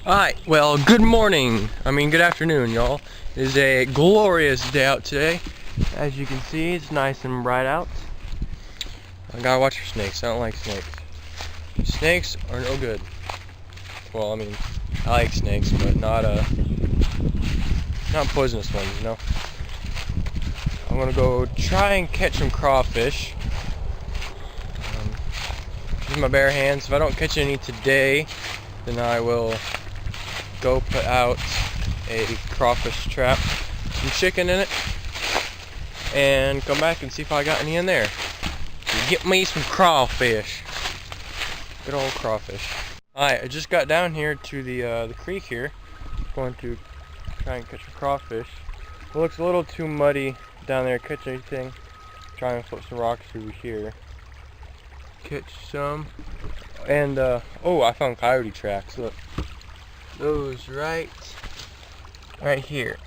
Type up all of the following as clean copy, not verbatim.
Alright, well, good morning. Good afternoon, y'all. It is a glorious day out today. As you can see, it's nice and bright out. I gotta watch for snakes. I don't like snakes. Snakes are no good. Well, I like snakes, but not poisonous ones, you know. I'm gonna go try and catch some crawfish. Use my bare hands. If I don't catch any today, then I will go put out a crawfish trap, some chicken in it, and come back and see if I got any in there. Get me some crawfish. Good old crawfish. Alright, I just got down here to the creek here. Going to try and catch a crawfish. It looks a little too muddy down there to catch anything. Try and flip some rocks through here. Catch some. And oh, I found coyote tracks. Look. Those right here.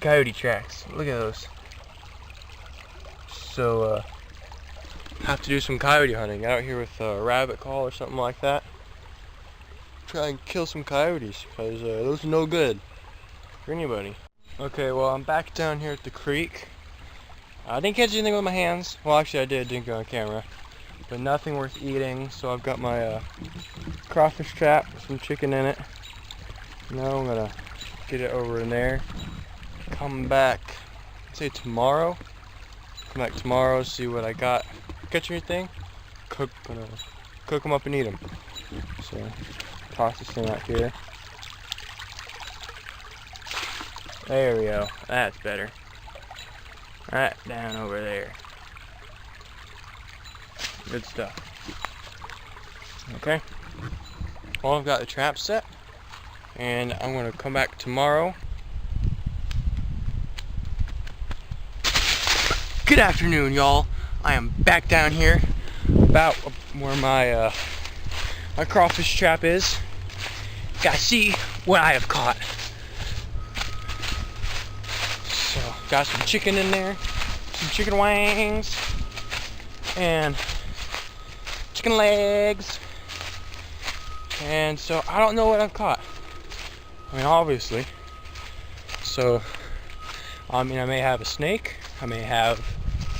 Coyote tracks. Look at those. So have to do some coyote hunting out here with a rabbit call or something like that. Try and kill some coyotes, because those are no good for anybody. Okay, well, I'm back down here at the creek. I didn't catch anything with my hands. Well, actually I didn't go on camera. But nothing worth eating, so I've got my crawfish trap with some chicken in it. Now I'm gonna get it over in there. Come back, say tomorrow. Come back tomorrow, see what I got. Catch anything? Gonna cook them up and eat them. So toss this thing out here. There we go. That's better. Right down over there. Good stuff. Okay. Well, I've got the trap set, and I'm gonna come back tomorrow. Good afternoon, y'all. I am back down here, about where my my crawfish trap is. Gotta see what I have caught. So, got some chicken in there, some chicken wangs, and chicken legs. And so I don't know what I've caught. Obviously. So, I may have a snake. I may have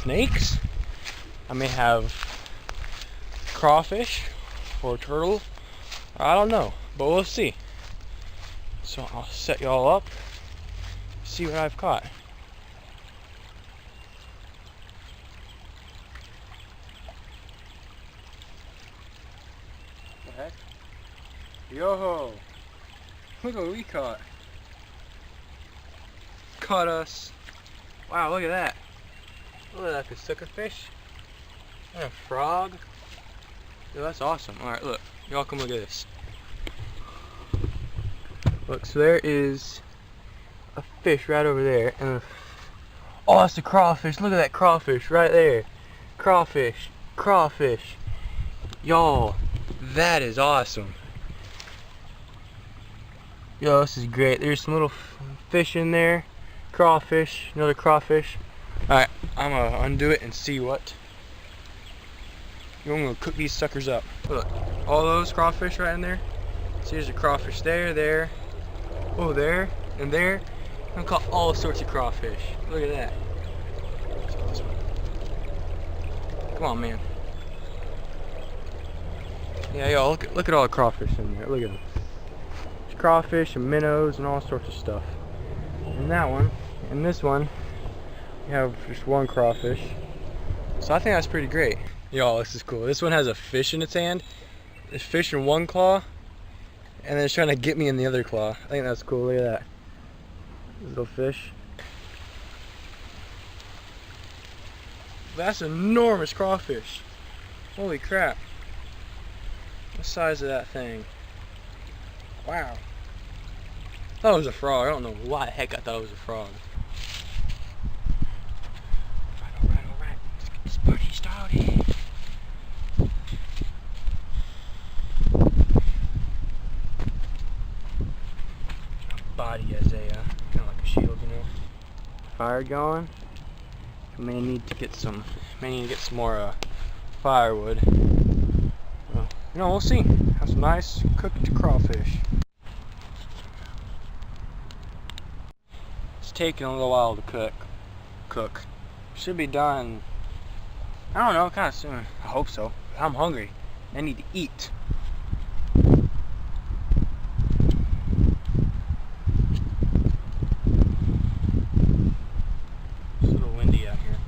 snakes. I may have crawfish or turtle. I don't know, but we'll see. So I'll set y'all up, see what I've caught. What the heck? Yo! Look what we caught. Caught us. Wow, look at that. Look at that, the sucker fish. And a frog. Yo, that's awesome. Alright, look. Y'all come look at this. Look, so there is a fish right over there. And oh, that's the crawfish. Look at that crawfish right there. Crawfish. Crawfish. Y'all, that is awesome. Yo, this is great. There's some little fish in there. Crawfish, another crawfish. Alright, I'm gonna undo it and see what. I'm gonna cook these suckers up. Look, all those crawfish right in there. See, there's a crawfish there, there, oh, there, and there. I'm gonna caught all sorts of crawfish. Look at that. Let's get this one. Come on, man. Yeah, yo, look at all the crawfish in there. Look at them. There's crawfish and minnows and all sorts of stuff. And that one, and this one, you have just one crawfish. So I think that's pretty great. Y'all, this is cool. This one has a fish in its hand. There's fish in one claw, and then it's trying to get me in the other claw. I think that's cool. Look at that. Little fish. That's an enormous crawfish. Holy crap. What size of that thing? Wow. I thought it was a frog. I don't know why the heck I thought it was a frog. Alright. Let's get this party started. Body as a kind of like a shield, you know. Fire going. May need to get some more firewood. Well, we'll see. Have some nice cooked crawfish. taking a little while to cook. Should be done, I don't know, kind of soon. I hope so. I'm hungry. I need to eat. It's a little windy out here.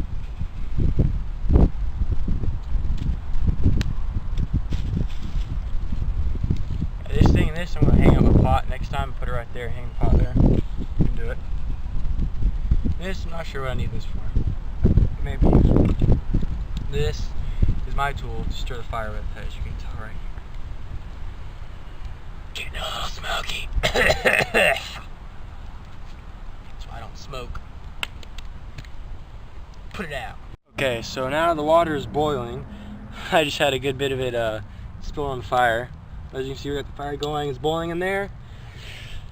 This I'm gonna hang up my pot next time. Put it right there. Hang the pot there. You can do it. This, I'm not sure what I need this for. Maybe this is my tool to stir the fire with, as you can tell right here. Getting a little smoky. That's why I don't smoke. Put it out. Okay, so now the water is boiling. I just had a good bit of it spill on the fire. As you can see, we got the fire going. It's boiling in there,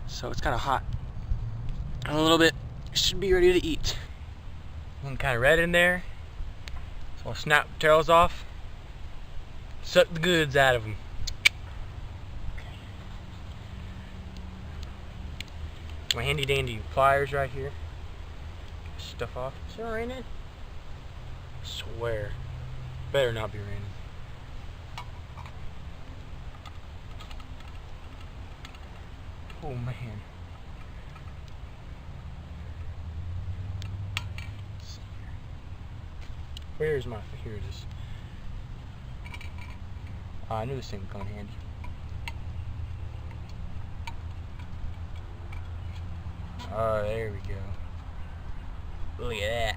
so it's kind of hot. A little bit. Should be ready to eat. I'm kind of red in there, so I'll snap the tails off, suck the goods out of them. My handy dandy pliers right here. Get stuff off. Is it raining? I swear. Better not be raining. Oh man. Where's my, here it is. Oh, I knew this thing would come in handy. Oh, there we go. Look at that.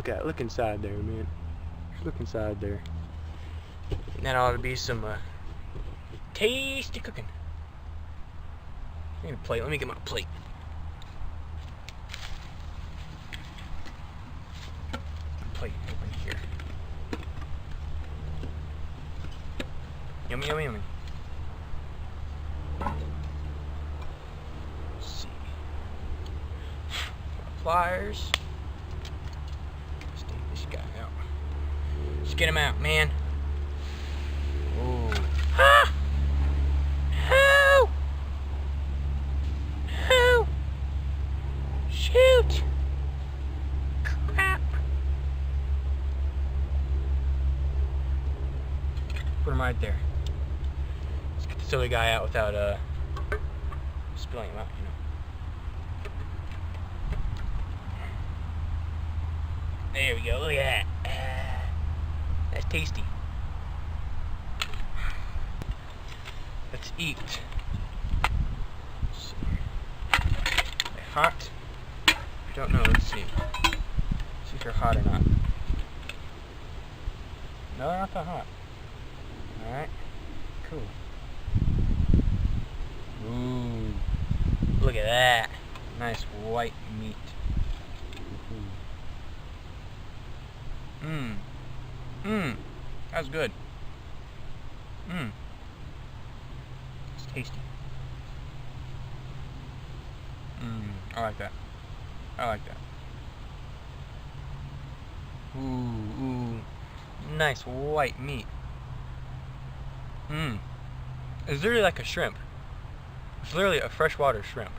Yeah, look inside there, man. Look inside there. And that ought to be some tasty cooking. I need a plate. Let me get my plate. Plate over here. Yummy, yummy, yummy. Let's see. Pliers. Let's take this guy out. Let's get him out, man. Oh. Ah! Shoot! Crap! Put him right there. Let's get the silly guy out without spilling him out, you know. There we go. Look at that. That's tasty. Let's eat. Let's see. Are they hot? I don't know. Let's see. See if they're hot or not. No, they're not that hot. Alright. Cool. Ooh. Look at that. Nice white meat. Mmm. Mmm. That's good. Mmm. It's tasty. Mmm. I like that. I like that. Ooh, ooh. Nice white meat. Mmm. It's literally like a shrimp. It's literally a freshwater shrimp.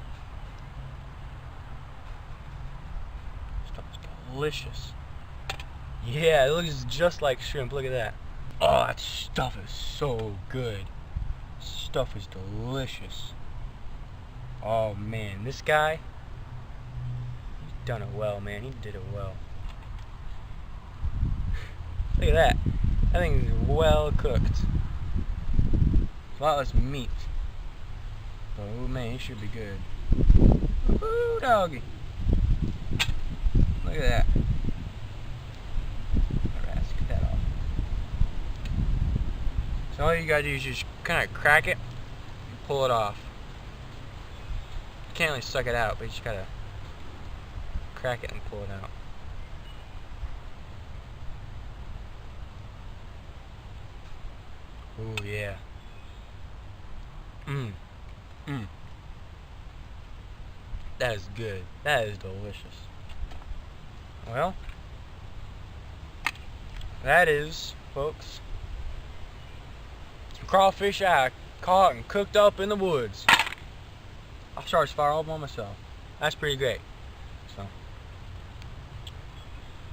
Stuff is delicious. Yeah, it looks just like shrimp. Look at that. Oh, that stuff is so good. Stuff is delicious. Oh man, this guy, he's done it well, man. He did it well. Look at that. That thing is well cooked. A lot less meat. But oh man, he should be good. Ooh, doggy. Look at that. Alright, let's get that off. So all you gotta do is just kind of crack it and pull it off. You can't really suck it out, but you just gotta crack it and pull it out. Ooh, yeah. Mmm. Mmm. That is good. That is delicious. Well, that is, folks, some crawfish I caught and cooked up in the woods. I'll start this fire all by myself. That's pretty great. So,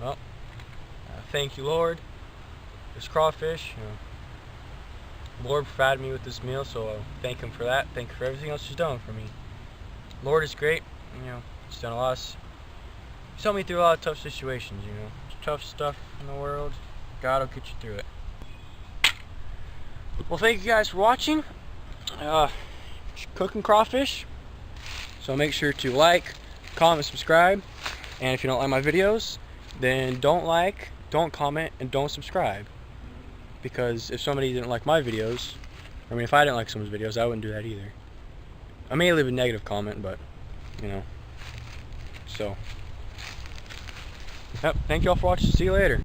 well, thank you, Lord. This crawfish, Lord provided me with this meal, so I'll thank Him for that. Thank you for everything else He's done for me. Lord is great. He's done a lot. He's helped me through a lot of tough situations. Tough stuff in the world. God will get you through it. Well, thank you guys for watching. Cooking crawfish. So make sure to like, comment, subscribe. And if you don't like my videos, then don't like, don't comment, and don't subscribe. Because if somebody didn't like my videos, if I didn't like someone's videos, I wouldn't do that either. I may leave a negative comment, but, so. Yep, thank you all for watching. See you later.